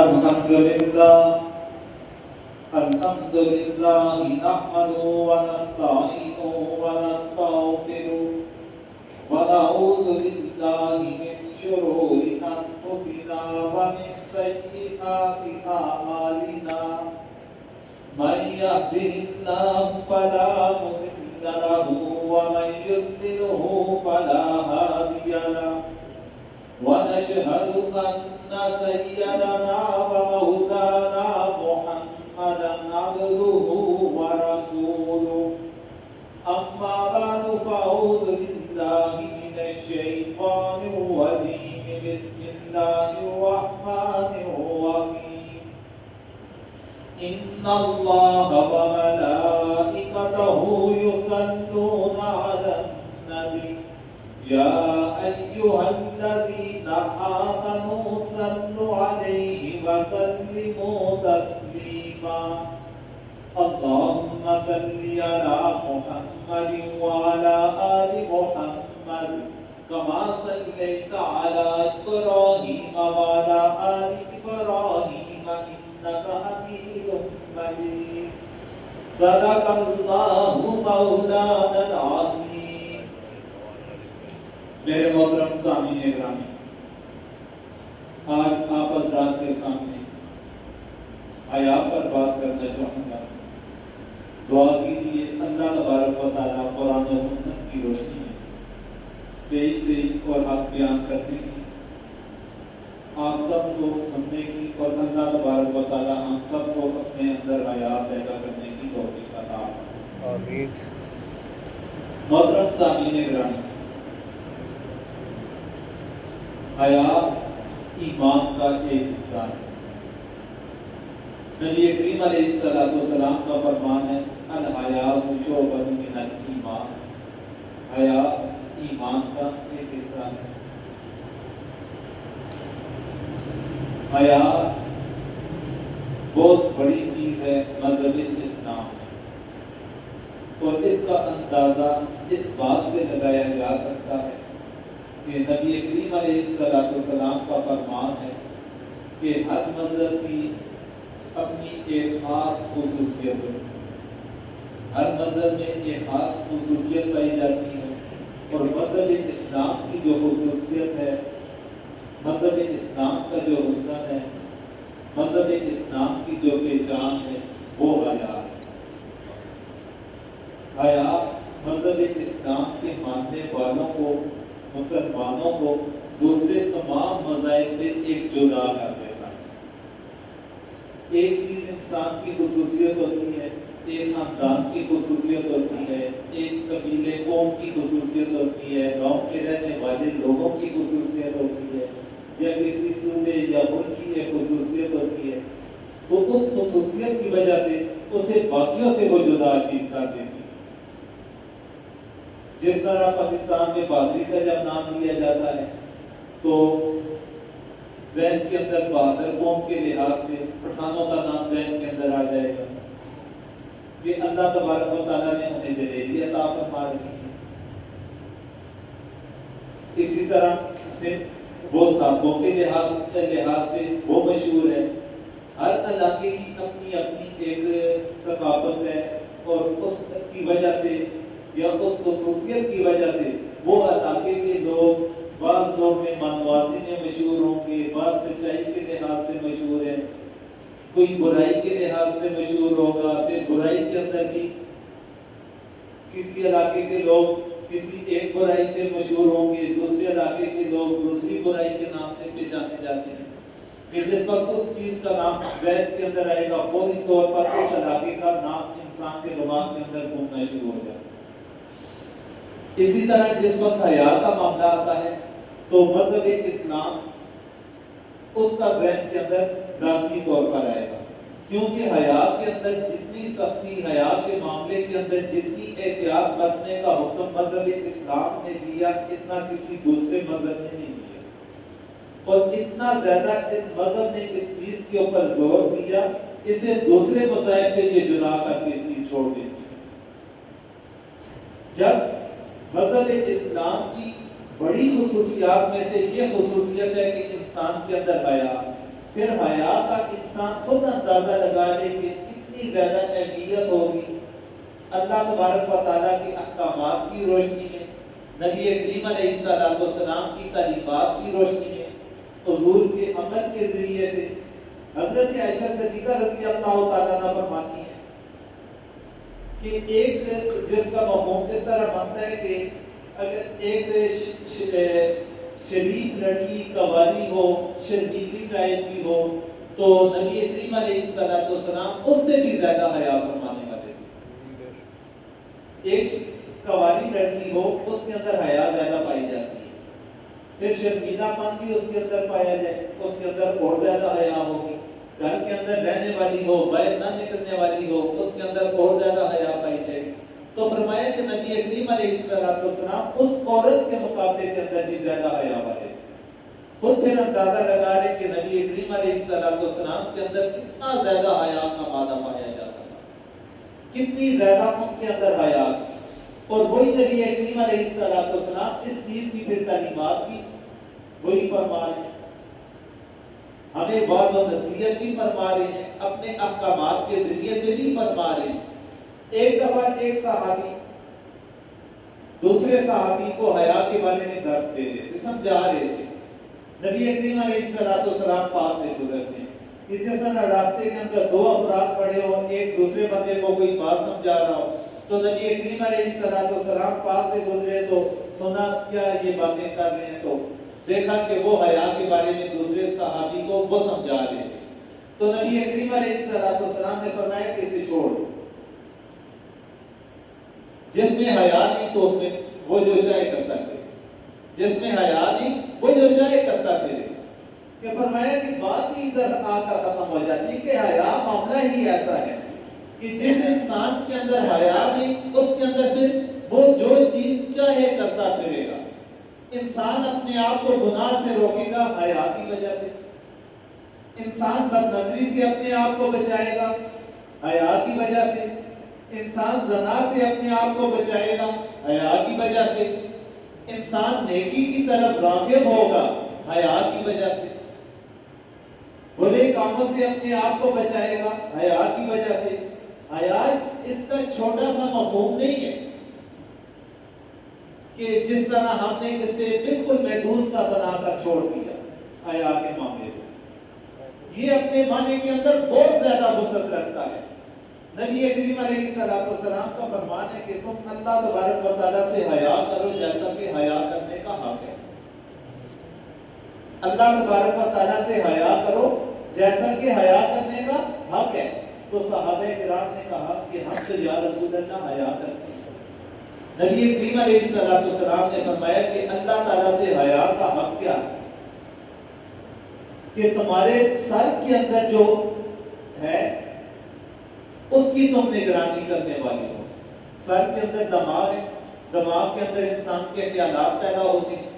الحمد لله نحمده ونستعينه ونستغفره ونعوذ بالله من شرور أنفسنا ومن سيئات أعمالنا من يهده الله فلا مضل له ومن يضلله فلا هادي له ونشهد أن سيدنا ومولانا محمدا عبده ورسوله أما بعد فأعوذ بالله من الشيطان الرجيم بسم الله الرحمن الرحيم إن الله وملائكته يصلون على النبي يا أيها الذين آمنوا صلوا عليه وسلموا تسليما اللهم صل على محمد وعلى آل محمد كما صليت على إبراهيم وعلى آل إبراهيم إنك حميد مجيد صدق الله مولانا العظيم. میرے محترم سامعین گرامی، آج آپ حضرات کے سامنے حیا پر بات کرنا چاہوں گا. دعا کیجیے اللہ تبارک و تعالیٰ قرآن و سنت کی روشنی میں صحیح اور حق بیان کرنے کی، آپ سب کو سننے کی، اور اللہ تبارک و تعالیٰ ہم سب کو اپنے اندر حیا پیدا کرنے کی توفیق عطا فرمائے. آمین. محترم سامعین گرامی، حیا ایمان کا ایک حصہ ہے. نبی کریم علیہ السلام کا فرمان ہے الحیاء شعبۃ من الایمان. حیا ایمان کا ایک حصہ ہے. حیا بہت بڑی چیز ہے مذہب اسلام میں، اور اس کا اندازہ اس بات سے لگایا جا سکتا ہے کہ نبی کریم علیہ السلام کا فرمان ہے کہ ہر مذہب کی اپنی ایک خاص خصوصیت ہے. ہر مذہب میں ایک خاص خصوصیت پائی جاتی ہے، اور مذہب اسلام کی جو خصوصیت ہے، مذہب اسلام کا جو حسن ہے، مذہب اسلام کی جو پہچان ہے، وہ حیا ہے. حیا مذہب اسلام کے ماننے والوں کو، مسلمانوں کو دوسرے تمام مذاہب سے ایک جدا کر دیتا ہے. ایک چیز انسان کی خصوصیت ہوتی ہے، ایک خاندان کی خصوصیت ہوتی ہے، ایک قبیلے قوم کی خصوصیت ہوتی ہے، گاؤں کے رہنے والے لوگوں کی خصوصیت ہوتی ہے، یا کسی صوبے یا ملک کی ایک خصوصیت ہوتی ہے. تو اس خصوصیت کی وجہ سے اسے باقیوں سے وہ جدا چیز کر دیتی ہے. جس طرح پاکستان میں بہادری کا جب نام لیا جاتا ہے تو ذہن کے اندر بہادر قوم کے لحاظ سے پٹھانوں کا نام ذہن کے اندر آ جائے گا کہ اللہ تبارک و تعالیٰ نے انہیں دلیری عطا فرما رکھی ہے. اسی طرح سے وہ ساتھوں کے لحاظ سے وہ مشہور ہے. ہر علاقے کی اپنی اپنی ایک ثقافت ہے، اور اس کی وجہ سے یا اس خصوصیت کی وجہ سے وہ علاقے کے لوگ، بعض لوگ مہمانوازی میں مشہور ہوں گے، بعض سچائی کے لحاظ سے مشہور ہیں، کوئی برائی کے لحاظ سے مشہور ہوگا. پھر برائی کے اندر بھی کسی علاقے کے لوگ کسی ایک برائی سے مشہور ہوں گے، دوسرے علاقے کے لوگ دوسری برائی کے نام سے پہچانے جاتے ہیں. پھر جس وقت اس چیز کا نام ذہن کے اندر آئے گا، فوری طور پر اس علاقے کا نام انسان کے دماغ کے اندر گھومنا شروع ہو جائے. اسی طرح جس وقت حیا کا معاملہ آتا ہے تو مذہب اسلام اس کا ذہن کے اندر لازمی طور پر آئے گا، کیونکہ حیا کے اندر جتنی سختی، حیا کے معاملے کے اندر جتنی احتیاط برتنے کا حکم مذہب اسلام نے دیا، اتنا کسی دوسرے مذہب نے نہیں دیا. اور اتنا زیادہ اس مذہب نے اس چیز کے اوپر زور دیا، اسے دوسرے مذاہب سے یہ جدا کر کے چیز چھوڑ دیتی ہے. جب مذہب اسلام کی بڑی خصوصیات میں سے یہ خصوصیت ہے کہ انسان کے اندر حیا، پھر حیا کا انسان خود اندازہ لگا لے کہ کتنی زیادہ اہمیت ہوگی اللہ تبارک و تعالیٰ کے احکامات کی روشنی میں، نبی کریم علیہ السلام کی تعلیمات کی روشنی میں، حضور کے عمل کے ذریعے سے۔ حضرت عائشہ صدیقہ رضی اللہ تعالیٰ عنہ فرماتی ہیں کہ ایک جس کا مفہوم اس طرح بنتا ہے کہ اگر ایک شریف لڑکی قوالی ہو، شرمیلی ٹائپ کی ہو، تو نبی کریم علیہ السلام اس سے بھی زیادہ حیا فرمانے والے تھے۔ ایک قوالی لڑکی ہو، اس کے اندر حیا زیادہ پائی جاتی ہے، پھر شرمیلا پن بھی اس کے اندر پایا جائے، اس کے اندر اور زیادہ حیا ہوگی۔ گھر کے اندر رہنے والی ہو، باہر نہ نکلنے والی ہو، اس کے اندر اور زیادہ حیا پائی جائے گی۔ تو فرمایا کہ نبی کریم علیہ السلام اس عورت کے مقابلے کے اندر بھی زیادہ حیا والے، خود پھر اندازہ لگا لے کہ نبی کریم علیہ السلام کے اندر کتنا زیادہ حیا کا مادہ پایا جاتا تھا، کتنی زیادہ ان کے اندر حیا۔ اور وہی نبی کریم علیہ السلام اس چیز کی پھر تعلیمات بھی وہی فرما رہے ہیں، ہمیں وعظ و نصیحت بھی فرما رہے ہیں، اپنے احکامات کے ذریعے سے بھی فرما رہے ہیں۔ ایک دفعہ ایک صحابی دوسرے صحابی کو حیا کے بارے میں درس دے رہے تھے، سمجھا رہے تھے۔ نبی کریم علیہ السلام پاس سے گزرتے ہیں کہ جس طرح راستے کے اندر دو افراد کھڑے ہو، ایک دوسرے بندے کو کوئی بات سمجھا رہا ہو، تو نبی کریم علیہ السلام پاس سے گزرے تو سنا کیا یہ باتیں کر رہے ہیں، تو دیکھا کہ وہ حیا کے بارے میں دوسرے صحابی کو وہ سمجھا رہے تھے۔ تو نبی کریم علیہ السلام نے فرمایا کہ اسے چھوڑ، جس میں حیا نہیں تو اس میں وہ جو چاہے کرتا پھرے، جس میں حیا نہیں وہ جو چاہے کرتا پھرے۔ کہ فرمایا کہ بات ہی ادھر آ کر ختم ہو جاتی کہ حیا معاملہ ہی ایسا ہے کہ جس انسان کے اندر حیا نہیں، اس کے اندر پھر وہ جو چیز چاہے کرتا پھرے گا۔ انسان اپنے آپ کو گناہ سے روکے گا حیا کی وجہ سے، انسان بد نظری سے اپنے آپ کو بچائے گا حیا کی وجہ سے، انسان زنا سے اپنے آپ کو بچائے گا حیا کی وجہ سے، انسان نیکی کی طرف راغب ہوگا حیا کی وجہ سے، برے کاموں سے اپنے آپ کو بچائے گا حیا کی وجہ سے۔ حیا اس کا چھوٹا سا مفہوم نہیں ہے کہ جس طرح ہم نے اسے بالکل محدود سا بنا کر چھوڑ دیا حیا کے معاملے میں، یہ اپنے معنی کے اندر بہت زیادہ وسعت رکھتا ہے۔ نبی کریم علیہ السلام کا فرمان ہے کہ تم اللہ تبارک و تعالیٰ سے حیا کرو جیسا کہ حیا کرنے کا حق ہے۔ اللہ تبارک و تعالیٰ سے حیا کرو جیسا کہ حیا کرنے کا حق ہے۔ تو صحابہ کرام نے کہا کہ ہم تو یا رسول اللہ حیا کرتے ہیں۔ نبی کریم علیہ السلام نے فرمایا کہ اللہ تعالیٰ سے حیا کا حق کیا ہے کہ تمہارے سر کے اندر جو ہے اس کی تم نگرانی کرنے والے ہو۔ سر کے اندر دماغ ہے، دماغ کے اندر انسان کے خیالات پیدا ہوتے ہیں،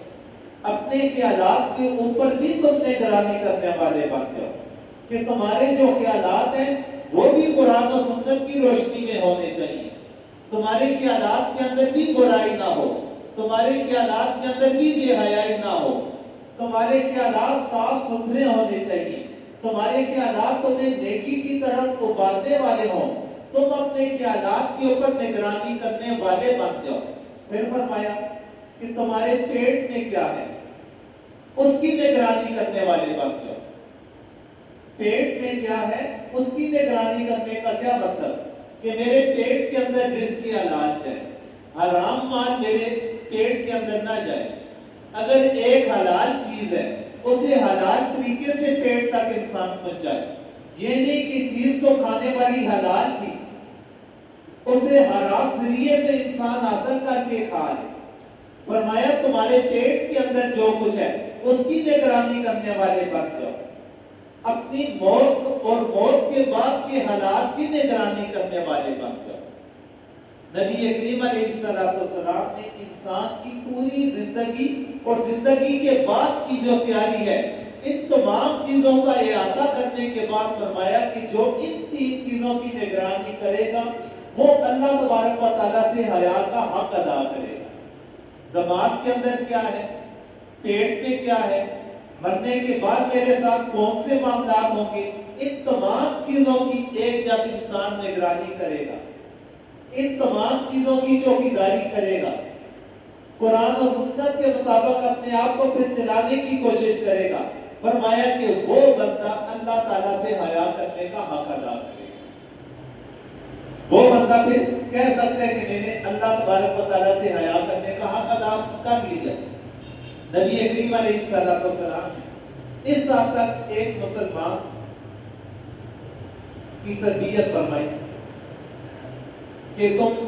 اپنے خیالات کے اوپر بھی تم نگرانی کرنے والے بن جاؤ کہ تمہارے جو خیالات ہیں وہ بھی قرآن و سنت کی روشنی میں ہونے چاہیے، تمہارے خیالات کے اندر بھی برائی نہ ہو، تمہارے خیالات کے اندر بھی بے حیائی نہ ہو، تمہارے خیالات صاف ستھرے ہونے چاہیے، تمہارے خیالات تمہیں نیکی کی طرف ابالنے والے ہوں، تم اپنے خیالات کے اوپر نگرانی کرنے والے بن جاؤ۔ پھر فرمایا کہ تمہارے پیٹ میں کیا ہے اس کی نگرانی کرنے والے بن جاؤ۔ پیٹ میں کیا ہے اس کی نگرانی کرنے کا کیا مطلب کہ میرے پیٹ کے اندر رزق کی حلال جائے، حرام مال میرے پیٹ کے اندر نہ جائے۔ اگر ایک حلال چیز ہے اسے حلال طریقے سے پیٹ تک انسان پہنچائے، یہ نہیں کہ چیز تو کھانے والی حلال تھی اسے حرام ذریعے سے انسان حاصل کر کے کھا لے۔ فرمایا تمہارے پیٹ کے اندر جو کچھ ہے اس کی نگرانی کرنے والے بن جاؤ، اپنی موت اور موت کے بعد کے حالات کی نگرانی کرنے والے بن جاؤ۔ نبی کریم علیہ السلام نے انسان کی پوری زندگی اور زندگی کے بعد کی جو تیاری ہے ان تمام چیزوں کا احاطہ کرنے کے بعد فرمایا کہ جو ان تین چیزوں کی نگرانی کرے گا وہ اللہ تبارک و تعالیٰ سے حیا کا حق ادا کرے گا۔ دماغ کے اندر کیا ہے، پیٹ میں کیا ہے، مرنے کے بعد میرے ساتھ کون سے معاملات ہوں گے، ان تمام چیزوں کی ایک جب انسان نگرانی کرے گا، ان تمام چیزوں کی چوکیداری کرے گا، قرآن و سنت کے مطابق اپنے آپ کو پھر چلانے کی کوشش کرے گا، فرمایا کہ وہ بندہ اللہ تعالیٰ سے حیا کرنے کا حق ادا کرے گا۔ وہ بندہ پھر کہہ سکتا ہے کہ میں نے اللہ تبارک و تعالیٰ سے حیا کرنے کا حق ادا کر لیا۔ نبی کریم علیہ السلام اس حد تک ایک مسلمان کی تربیت فرمائی کہ تم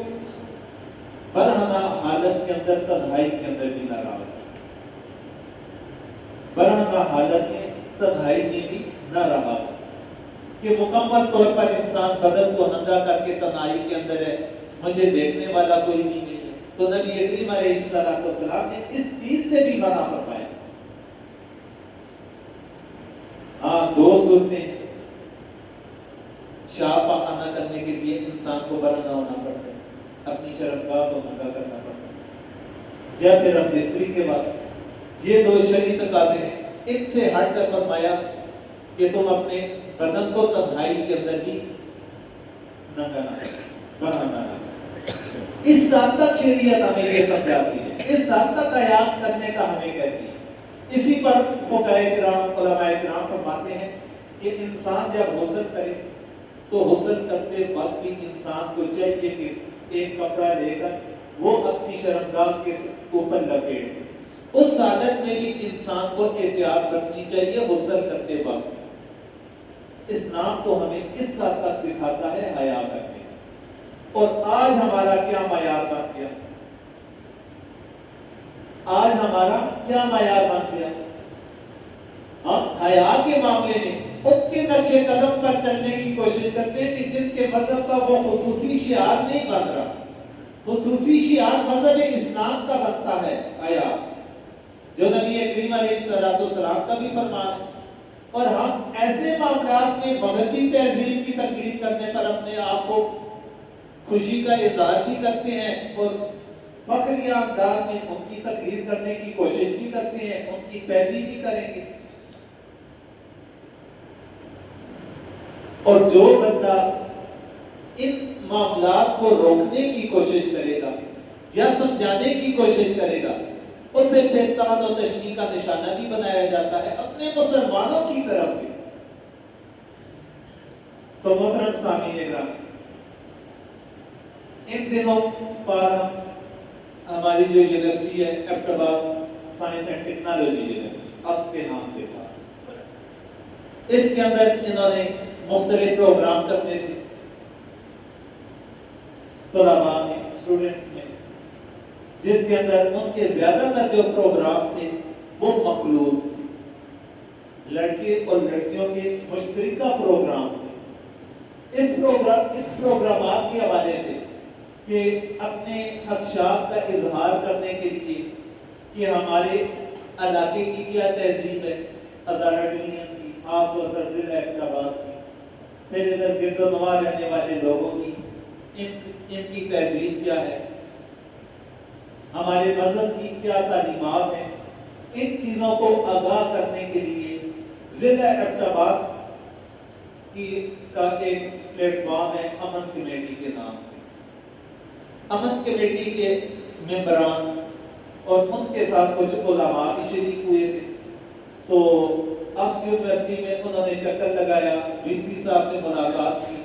برہنہ حالت کے اندر تنہائی کے اندر بھی نہ رہو، برہنہ حالت میں تنہائی میں بھی نہ رہا، کہ مکمل طور پر انسان بدن کو ننگا کر کے تنہائی کے اندر ہے، مجھے دیکھنے والا کوئی بھی نہیں ہے۔ تو نبی کریم علیہ السلام نے اس چیز سے بھی منع فرمایا۔ ہاں، دو صورتیں شاہ پخانہ کرنے کے لیے انسان کو برہنہ ہونا پڑتا ہے، اپنی شرمگاہ کو ننگا کرنا پڑتا ہے، یا پھر ہم بستری کے بعد، یہ دو شرعی تقاضے ہیں۔ ان سے ہٹ کر فرمایا کہ تم اپنے بدن کو تنہائی کے اندر بھی ننگا نہ کرو، برہنہ نہ کرو۔ اس حد تک شریعت ہمیں یہ سمجھاتی ہے، اس حد تک حیا کرنے کا ہمیں کہتی ہے۔ اسی پر فقہاء کرام، علماء کرام فرماتے ہیں کہ انسان جب غسل کرے تو غسل کرتے وقت بھی انسان کو چاہیے کہ ایک کپڑا لے کر وہ اپنی شرمگاہ کے اوپر لپیٹے۔ اس حالت میں بھی انسان کو احتیاط رکھنی چاہیے غسل کرتے وقت۔ اسلام تو ہمیں اس حد تک سکھاتا ہے حیا کرنے کا۔ اور آج ہمارا کیا معیار بن گیا، آج ہمارا کیا معیار بن گیا؟ ہم حیا کے معاملے میں ان کے نقش قدم پر چلنے کی کوشش کرتے ہیں کہ جن کے مذہب کا وہ خصوصی شعار نہیں بن رہا۔ خصوصی شعار مذہب اسلام کا بنتا ہے حیا، جو نبی کریم علیہ السلام کا بھی فرمان ہے۔ اور ہم ایسے معاملات میں مغربی تہذیب کی تقلید کرنے پر اپنے آپ کو خوشی کا اظہار بھی کرتے ہیں اور فخریہ انداز میں ان کی تقلید کرنے کی کوشش بھی کرتے ہیں، ان کی پیروی بھی کریں گے۔ اور جو بندہ ان معاملات کو روکنے کی کوشش کرے گا یا سمجھانے کی کوشش کرے گا، اسے پھر طعن و تشنیع کا نشانہ بھی بنایا جاتا ہے اپنے مسلمانوں کی طرف بھی۔ تو محترم سامعین اکرام، ان دنوں پر ہماری جو یونیورسٹی ہے Abbott science and technology university, اسپ کے نام کے ساتھ، اس کے اندر انہوں نے مختلف پروگرام کرتے تھے طلباء میں، اسٹوڈنٹس میں، جس کے اندر ان کے زیادہ تر جو پروگرام تھے وہ مخلوط تھے، لڑکے اور لڑکیوں کے مشترکہ پروگرام تھے۔ اس پروگرامات کے حوالے سے کہ اپنے خدشات کا اظہار کرنے کے لیے کہ ہمارے علاقے کی کیا تہذیب ہے، ہزارہ ڈویژن کی، خاص طور پر ضلع ایبٹ آباد کی، پھر ادھر گرد و نواح رہنے والے لوگوں کی ان کی تہذیب کیا ہے، ہمارے مذہب کی کیا تعلیمات ہیں، ان چیزوں کو آگاہ کرنے کے لیے ضلع ایبٹ آباد کا ایک پلیٹ فارم ہے امن کمیٹی کے نام سے۔ امن کمیٹی کے ممبران اور ان کے ساتھ کچھ علماء بھی شریک ہوئے تھے۔ تو اسپ یونیورسٹی میں انہوں نے چکر لگایا، وی سی صاحب سے ملاقات کی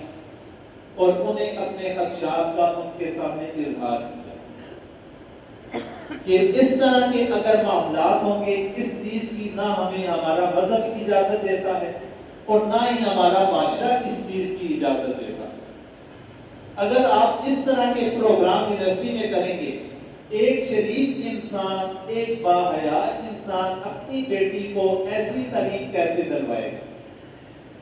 اور انہیں اپنے خدشات کا ان کے سامنے اظہار کیا کہ اس طرح کے اگر معاملات ہوں گے، اس چیز کی نہ ہمیں ہمارا مذہب اجازت دیتا ہے اور نہ ہی ہمارا معاشرہ اس چیز کی اجازت دیتا ہے۔ اگر آپ اس طرح کے پروگرام یونیورسٹی میں کریں گے، ایک شریف انسان، ایک باحیا انسان اپنی بیٹی کو ایسی تعلیم کیسے دلوائے گا؟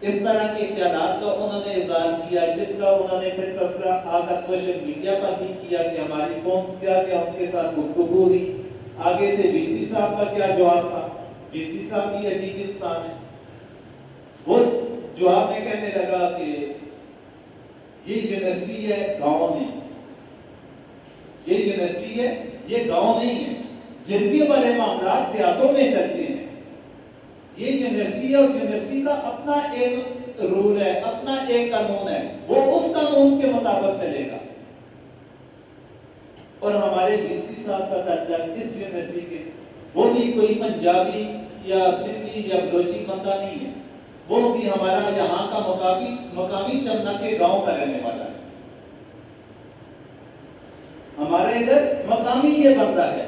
اس طرح کے خیالات کا انہوں نے اظہار کیا، جس کا انہوں نے پھر تذکرہ آ کر سوشل میڈیا پر بھی کیا کہ ہماری قوم کیا ان کے ساتھ گفتگو ہوئی۔ آگے سے وی سی صاحب کا کیا جواب تھا؟ وی سی صاحب بھی عجیب انسان ہے، وہ جواب میں کہنے لگا کہ یہ یونیورسٹی ہے، گاؤں نہیں، یہ یونیورسٹی ہے، یہ گاؤں نہیں ہے، جرگے والے معاملات دیہاتوں میں چلتے ہیں، یہ یونیورسٹی ہے اور یونیورسٹی کا اپنا ایک رول ہے، اپنا ایک قانون ہے، وہ اس قانون کے مطابق چلے گا۔ اور ہمارے وی سی صاحب کا تعلق اس یونیورسٹی کے، وہ بھی کوئی پنجابی یا سندھی یا بلوچی بندہ نہیں ہے، وہ بھی ہمارا یہاں کا مقامی چمنا کے گاؤں کا رہنے والا ہے۔ ہمارے ادھر مقامی یہ بندہ ہے،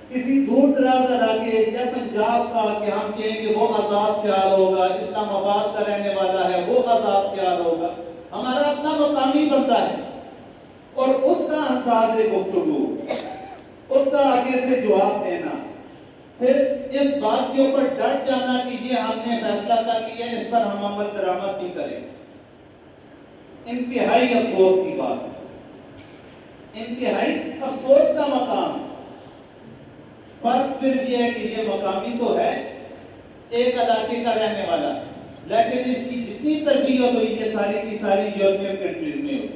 کسی دور دراز علاقے یا پنجاب کا کہ ہم کہیں کہ وہ آزاد خیال ہوگا، اسلام آباد کا رہنے والا ہے وہ آزاد خیال ہوگا، ہمارا اپنا مقامی بندہ ہے، اور اس کا انداز گفتگو، اس کا آگے سے جواب دینا، پھر اس بات کے اوپر ڈٹ جانا کہ یہ ہم نے فیصلہ کر لیا اس پر ہم عمل درآمد نہیں کریں، انتہائی افسوس کی بات ہے، انتہائی افسوس کا مقام۔ فرق صرف یہ ہے کہ یہ مقامی تو ہے، ایک علاقے کا رہنے والا، لیکن اس کی جتنی تربیت ہوئی یہ ساری کی ساری یورپین کنٹریز میں ہوئی،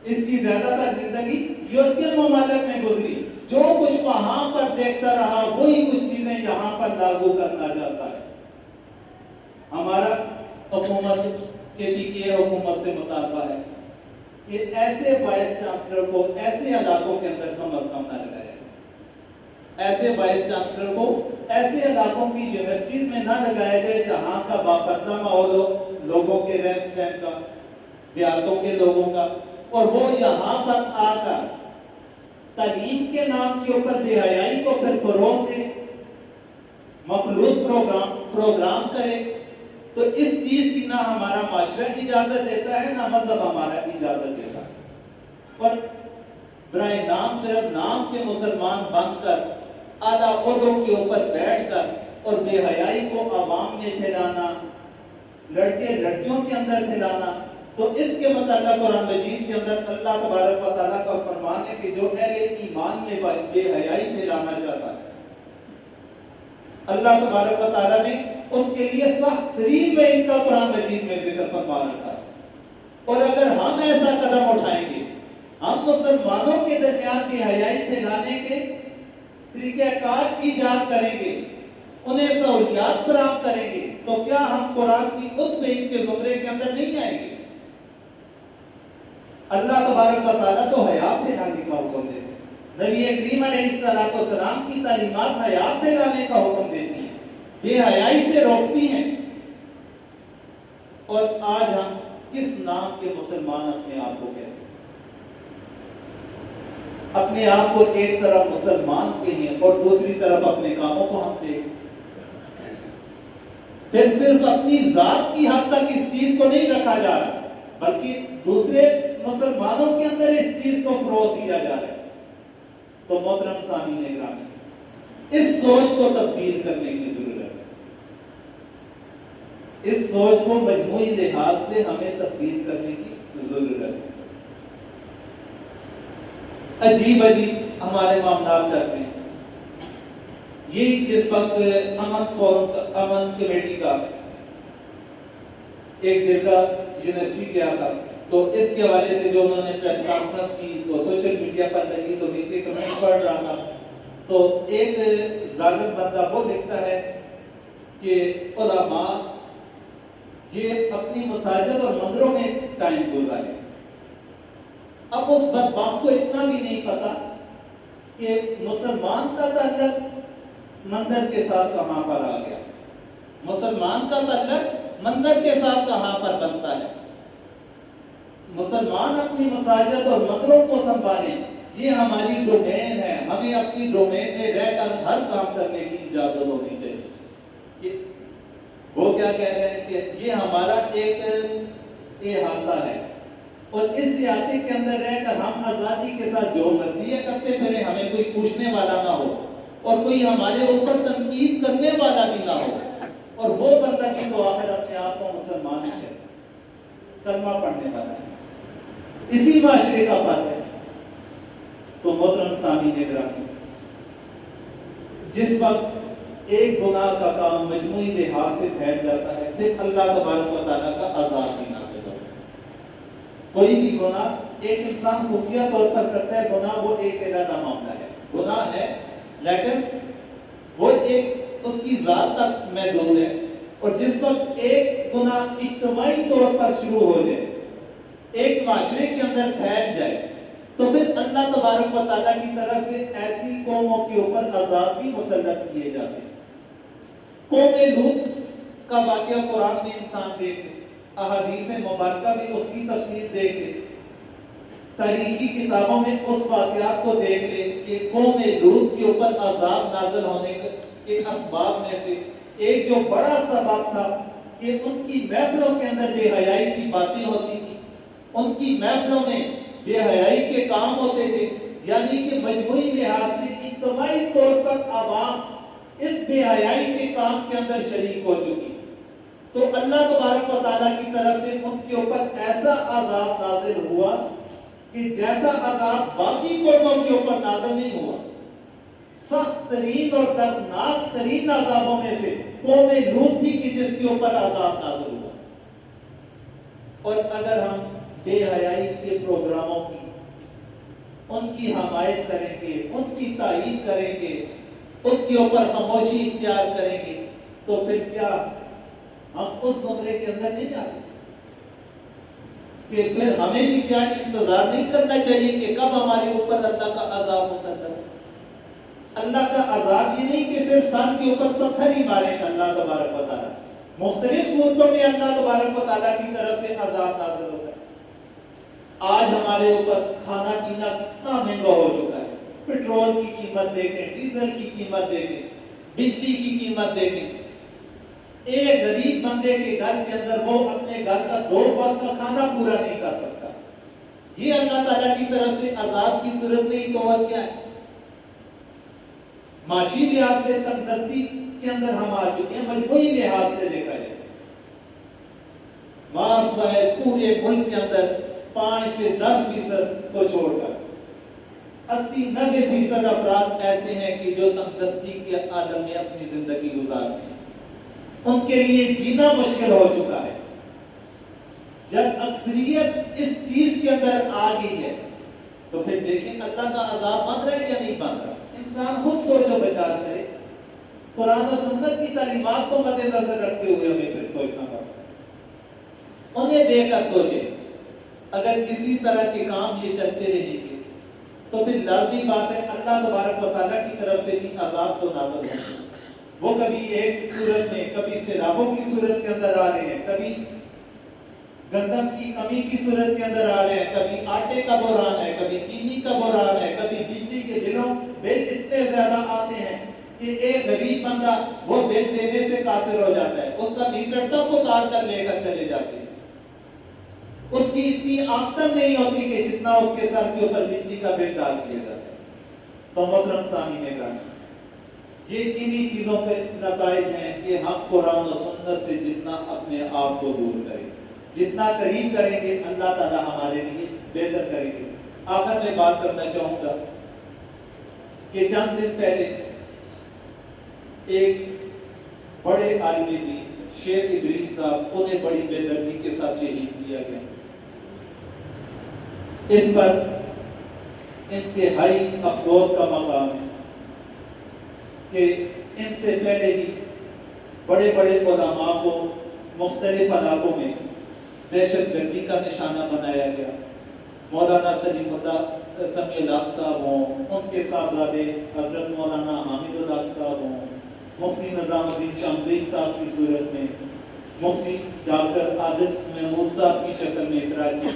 اس کی زیادہ تر زندگی یورپین ممالک میں گزری، جو کچھ وہاں پر دیکھتا رہا وہی کچھ چیزیں یہاں پر لاگو کرنا چاہتا ہے۔ ہمارا حکومت کے پی کے حکومت سے مطالبہ ہے کہ ایسے وائس چانسلر کو ایسے علاقوں کے اندر کم از کم نہ لگایا، ایسے وائس چانسلر کو ایسے علاقوں کی یونیورسٹیز میں نہ لگایا جائے جہاں کا باپردہ ماحول ہو، لوگوں کے رہن سہن کا، دیہاتوں کے لوگوں کا، اور وہ یہاں پر آ کر تعلیم کے نام کے اوپر بے حیائی کو پھر فروغ دے، مخلوط پروگرام کرے، تو اس چیز کی نہ ہمارا معاشرہ اجازت دیتا ہے، نہ مذہب ہمارا اجازت دیتا ہے۔ اور برائے نام صرف نام کے مسلمان بن کر اعلیٰ عہدوں کے اوپر بیٹھ کر اور بے حیائی کو عوام میں پھیلانا، لڑکے لڑکیوں کے اندر پھیلانا، تو اس کے متعلق قرآن مجید کے اندر اللہ تبارک و تعالیٰ کا فرمان ہے کہ جو اہل ایمان میں بے حیائی پھیلانا چاہتا ہے، اللہ تبارک و تعالیٰ نے اس کے لیے سخت ترین وعید کا قرآن مجید میں ذکر فرما رکھا ہے۔ اور اگر ہم ایسا قدم اٹھائیں گے، ہم مسلمانوں کے درمیان بے حیائی پھیلانے کے طریقہ کار ایجاد کریں گے، انہیں سہولیات فراہم کریں گے، تو کیا ہم قرآن کی اس وعید کے زمرے کے اندر نہیں آئیں گے؟ اللہ تبارک و تعالیٰ تو حیا پھیلانے کا حکم دیتے ہیں، نبی کریم علیہ السلام کی تعلیمات حیا پھیلانے کا حکم دیتی ہیں، بے حیائی سے روکتی ہیں۔ اور آج ہم کس نام کے مسلمان اپنے آپ کو کہتے ہیں؟ اپنے آپ کو ایک طرف مسلمان کہیں اور دوسری طرف اپنے کاموں کو ہم دیکھیں، پھر صرف اپنی ذات کی حد تک اس چیز کو نہیں رکھا جا رہا، بلکہ دوسرے مسلمانوں کے اندر اس چیز کو فروغ دیا جا رہا ہے۔ تو محترم سامعین گرامی، اس سوچ کو تبدیل کرنے کی ضرورت ہے، اس سوچ کو مجموعی لحاظ سے ہمیں تبدیل کرنے کی ضرورت ہے۔ عجیب ہمارے معاملات چلتے ہیں۔ یہی جس وقت امن کمیٹی کا ایک جرگہ یونیورسٹی گیا تھا، تو اس کے حوالے سے جو انہوں نے پریس کانفرنس کی تو سوشل میڈیا پر لگی، تو نیچے کمنٹ پڑھ رہا تھا، تو ایک ظالم بندہ وہ لکھتا ہے کہ علماء یہ اپنی مساجد اور مندروں میں ٹائم گزارے۔ اب اس بدبخت کو اتنا بھی نہیں پتا کہ مسلمان کا تعلق مندر کے ساتھ کہاں پر آ گیا، مسلمان کا تعلق مندر کے ساتھ کہاں پر بنتا ہے۔ مسلمان اپنی مساجد اور مندروں کو سنبھالیں، یہ ہماری ڈومین ہے، ہمیں اپنی ڈومین میں رہ کر ہر کام کرنے کی اجازت ہونی چاہیے۔ کہ وہ کیا کہہ رہے ہیں کہ یہ ہمارا ایک احاطہ ہے، اور اس احاطے کے اندر رہ کر ہم آزادی کے ساتھ جو مرضی کرتے پھریں، ہمیں کوئی پوچھنے والا نہ ہو اور کوئی ہمارے اوپر تنقید کرنے والا بھی نہ ہو، اور وہ بندہ کی تو آخر اپنے آپ کو مسلمان ہے، کلمہ پڑھنے والا ہے، اسی معاشرے کا فرد ہے۔ تو محترم سامعین گرامی، جس وقت ایک گناہ کا کام مجموعی لحاظ سے پھیل جاتا ہے، پھر اللہ تبارک و تعالیٰ کا عذاب بھی نازل ہوتا ہے۔ کوئی بھی گناہ ایک انسان خفیہ طور پر کرتا ہے، گناہ وہ ایک علیحدہ معاملہ ہے، گناہ ہے، لیکن وہ ایک اس کی ذات تک محدود ہے، اور جس وقت ایک گناہ اجتماعی طور پر شروع ہو جائے، ایک معاشرے کے اندر پھیل جائے، تو پھر اللہ تبارک و تعالیٰ کی طرف سے ایسی قوموں کے اوپر عذاب بھی مسلط کیے جاتے ہیں۔ قوم لوط کا واقعہ قرآن میں انسان دیکھ لے، احادیث مبارکہ بھی اس کی تفسیر دیکھ لے، تاریخی کتابوں میں اس واقعات کو دیکھ لے کہ قوم لوط کے اوپر عذاب نازل ہونے کے اسباب میں سے ایک جو بڑا سبب تھا کہ ان کی محفلوں کے اندر بے حیائی کی باتیں ہوتی تھی، ان کی محفلوں میں بے حیائی کے کام ہوتے تھے، یعنی کہ مجموعی لحاظ سے اجتماعی طور پر عوام اس بے حیائی کے کام کے اندر شریک ہو چکی، تو اللہ تبارک و تعالیٰ کی طرف سے ان کے اوپر ایسا عذاب نازل ہوا کہ جیسا عذاب باقی قوموں کے اوپر نازل نہیں ہوا۔ سخت ترین اور دردناک ترین عذابوں میں سے قوم لوط تھی کہ جس کے اوپر عذاب نازل ہوا۔ اور اگر ہم بے حیائی کے پروگراموں کی ان کی حمایت کریں گے، ان کی تائید کریں گے، اس کے اوپر خاموشی اختیار کریں گے، تو پھر کیا ہم اس زمرے کے اندر نہیں جاتے کہ پھر ہمیں بھی کیا انتظار نہیں کرنا چاہیے کہ کب ہمارے اوپر اللہ کا عذاب مسلط ہو؟ اللہ کا عذاب یہ نہیں کہ صرف سر کے اوپر پتھر ہی مارے گا اللہ تبارک و تعالیٰ، مختلف صورتوں میں اللہ تبارک و تعالیٰ کی طرف سے عذاب نازل ہوتا ہے۔ آج ہمارے اوپر کھانا پینا کتنا مہنگا ہو چکا ہے، پیٹرول کی قیمت دیکھیں، ڈیزل کی قیمت دیکھیں، بجلی کی قیمت دیکھیں۔ ایک غریب بندے کے گھر کے اندر وہ اپنے گھر کا 2 وقت کا کھانا پورا نہیں کر سکتا۔ یہ اللہ تعالیٰ کی طرف سے عذاب کی صورت نہیں تو اور کیا ہے؟ معاشی لحاظ سے تنگ دستی کے اندر ہم آ چکے ہیں، مجموعی لحاظ سے دیکھا جائے ماس ہے پورے ملک کے اندر 5 سے 10% کو چھوڑ کر 80-90% افراد ایسے ہیں کہ جو تنگ دستی کے عالم میں اپنی زندگی گزارتے ہیں، ان کے لیے جینا مشکل ہو چکا ہے۔ جب اکثریت اس چیز کے اندر آ گئی ہے تو پھر دیکھیں اللہ کا عذاب بن رہا ہے یا نہیں بن رہا۔ انسان خود سوچ و بچار کرے، قرآن و سنت کی تعلیمات کو مد نظر رکھتے ہوئے ہمیں پھر سوچنا پڑتا، انہیں دیکھ کر سوچے۔ اگر اسی طرح کے کام یہ چلتے رہیں گے تو پھر لازمی بات ہے اللہ تبارک و تعالیٰ کی طرف سے بھی عذاب تو نازل ہوگا۔ وہ کبھی ایک صورت میں، کبھی سیلابوں کی صورت کے اندر آ رہے ہیں، کبھی گندم کی کمی کی صورت کے اندر آ رہے ہیں، کبھی آٹے کا بحران ہے، کبھی چینی کا بحران ہے، کبھی بجلی کے بل اتنے زیادہ آتے ہیں کہ ایک غریب بندہ وہ بل دینے سے قاصر ہو جاتا ہے، اس کا میٹر تک اتار کر لے کر چلے جاتے ہیں، اس کی اتنی آمدن نہیں ہوتی کہ جتنا اس کے سر کے اوپر بجلی کا بل ڈال دیا جاتا ہے۔ تو محترم سامعین گرامی، یہ انہی چیزوں کے نتائج ہیں کہ ہم قرآن و سنت سے جتنا اپنے آپ کو دور کریں، جتنا قریب کریں گے اللہ تعالیٰ ہمارے لیے بہتر کریں گے۔ آخر میں بات کرنا چاہوں گا کہ چند دن پہلے ایک بڑے عالم دین شیخ ادریس صاحب، انہیں بڑی بے دردی کے ساتھ شہید کیا گیا۔ اس پر انتہائی افسوس کا مقام ہے کہ ان سے پہلے بھی بڑے بڑے علماء کو مختلف علاقوں میں دہشت گردی کا نشانہ بنایا گیا۔ مولانا سلیم اللہ سمیع الحق صاحب ہوں، ان کے صاحبزادے حضرت مولانا حامد الحق صاحب ہوں، مفتی نظام الدین شامدی صاحب کی صورت میں، مفتی ڈاکٹر عادل محمود صاحب کی شکل میں اخراج کی۔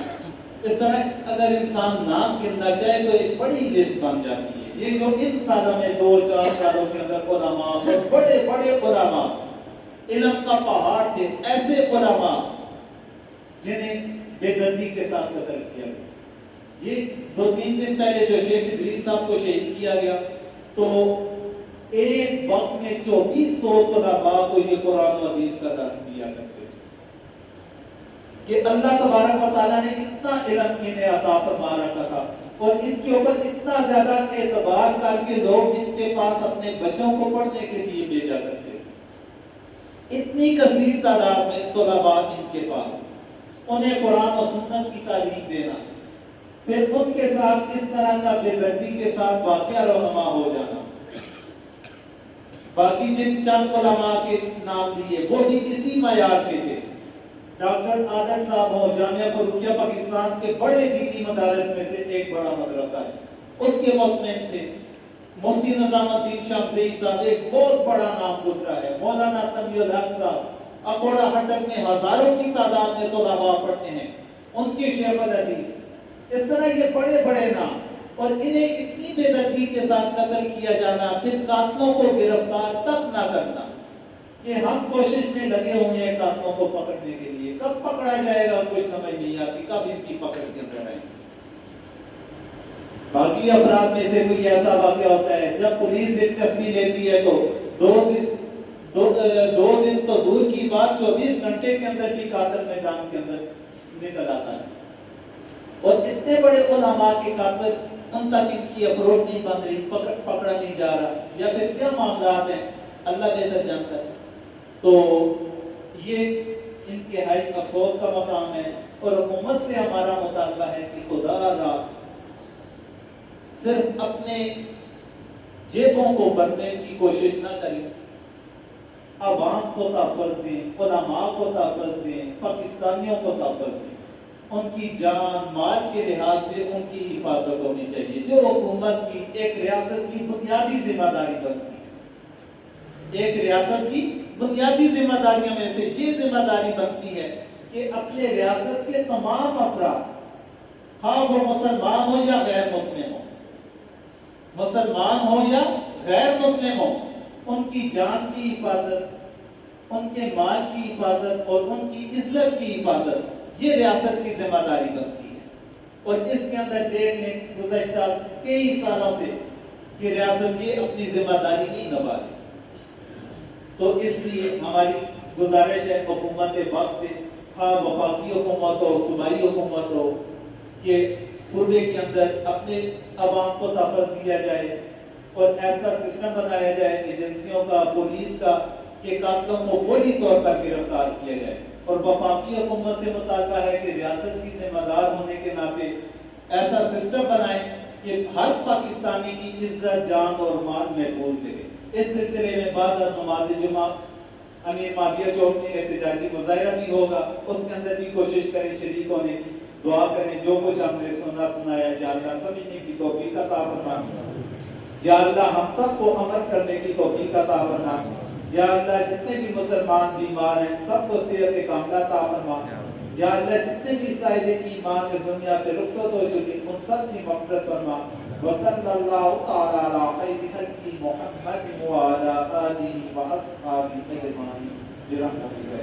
اس طرح اگر انسان نام گننا چاہے تو ایک بڑی لسٹ بن جاتی ہے۔ یہ جو ان سالوں میں 2-4 سالوں کے اندر علماء اور بڑے بڑے علماء، علم کا پہاڑ تھے، ایسے علماء جنہیں بے دردی کے ساتھ قتل کیا گیا۔ یہ 2-3 دن پہلے جو شیخ ادریس صاحب کو شہید کیا گیا تو ایک وقت میں 2400 طلباء کو یہ قرآن و حدیث کا درس دیا کرتے تھے کہ اللہ تبارک و تعالیٰ نے اتنا علم انہیں عطا فرما رکھا تھا اور ان کے اوپر اتنا زیادہ اعتبار کر کے لوگ ان کے پاس اپنے بچوں کو پڑھنے کے لیے بھیجا کرتے تھے۔ اتنی کثیر تعداد میں طلباء ان کے پاس، انہیں قرآن و سنت کی تعلیم دینا، پھر ان کے ساتھ اس طرح کا بے دردی کے ساتھ واقعہ رونما ہو جانا، باقی جن چند علماء کے نام دیے وہ بھی اسی معیار کے تھے. ڈاکٹر عادل صاحب ہو، جامعہ فاروقیہ پاکستان کے بڑے دینی مدارس میں سے ایک بڑا مدرسہ ہے، اس کے مطمئن تھے. مفتی نظام الدین شمسی صاحب ایک بہت بڑا نام گزرا ہے. مولانا سمیع الحق صاحب اکوڑا ہٹک میں ہزاروں کی تعداد میں طلباء پڑھتے ہیں، ان کے شیخ الحدیث. اس طرح یہ بڑے بڑے نام، اور انہیں اتنی بے دردی کے ساتھ قتل کیا جانا، پھر قاتلوں کو گرفتار تک نہ کرنا. کہ ہم کوشش میں لگے ہوئے ہیں قاتلوں کو پکڑنے کے لیے، کب پکڑا جائے گا کچھ سمجھ نہیں آتی، کب ان کی پکڑ کے اندر آئے. باقی افراد میں سے کوئی ایسا واقعہ ہوتا ہے جب پولیس دلچسپی لیتی ہے تو دو دن تو دور کی بات 24 گھنٹے کے اندر بھی قاتل میدان کے اندر نکل آتا ہے. اور اتنے بڑے علماء کے قاتل، ان تک ان کی اپروچ نہیں بن رہی، پکڑا نہیں جا رہا، یا پھر کیا معاملات ہیں اللہ بہتر جانتا ہے. تو یہ انتہائی افسوس کا مقام ہے، اور حکومت سے ہمارا مطالبہ ہے کہ خدا را صرف اپنے جیبوں کو بھرنے کی کوشش نہ کریں، عوام کو تحفظ دیں، علماء کو تحفظ دیں، پاکستانیوں کو تحفظ دیں. ان کی جان مال کے لحاظ سے ان کی حفاظت ہونی چاہیے، جو حکومت کی ایک ریاست کی بنیادی ذمہ داری بنتی ہے. ایک ریاست کی بنیادی ذمہ داریوں میں سے یہ ذمہ داری بنتی ہے کہ اپنے ریاست کے تمام افراد، ہاں وہ مسلمان ہو یا غیر مسلم ہو، مسلمان ہو یا غیر مسلم ہو، ان کی جان کی حفاظت، ان کے مال کی حفاظت اور ان کی عزت کی حفاظت یہ ریاست کی ذمہ داری بنتی ہے. اور اس کے اندر دیکھ لیں گزشتہ کئی سالوں سے کہ ریاست یہ اپنی ذمہ داری نہیں نبھا رہی. تو اس لیے ہماری گزارش ہے حکومت وقت سے، ہاں وفاقی حکومت ہو، صوبائی حکومت ہو، کہ صوبے کے اندر اپنے عوام کو تحفظ دیا جائے اور ایسا سسٹم بنایا جائے ایجنسیوں کا، پولیس کا، کہ قاتلوں کو فوری طور پر گرفتار کیا جائے. اور وفاقی حکومت سے مطالبہ ہے کہ ریاست کی ذمہ دار ہونے کے ناطے ایسا سسٹم بنائیں کہ ہر پاکستانی کی عزت، جان اور مال محفوظ رہے. اس سلسلے میں بعد از نماز جمعہ امیر معاویہ چوک میں احتجاجی مظاہرہ بھی ہوگا، اس کے اندر بھی کوشش کریں شریک ہونے کی. دعا کریں جو کچھ ہم نے سنایا یا اللہ سمجھنے کی توفیق عطا فرما. یا اللہ ہم سب کو عمل کرنے کی توفیق عطا فرما. یا اللہ جتنے بھی مسلمان بیمار ہیں سب کو صحت کاملہ عطا فرما. یا اللہ جتنے بھی صاحب ایمان اس دنیا سے رخصت ہو چکے ان سب کی مغفرت فرما. وصلی اللہ تعالی علی خیر خلق محمد وعلی آلہ واصحابہ اجمعین برحمتک.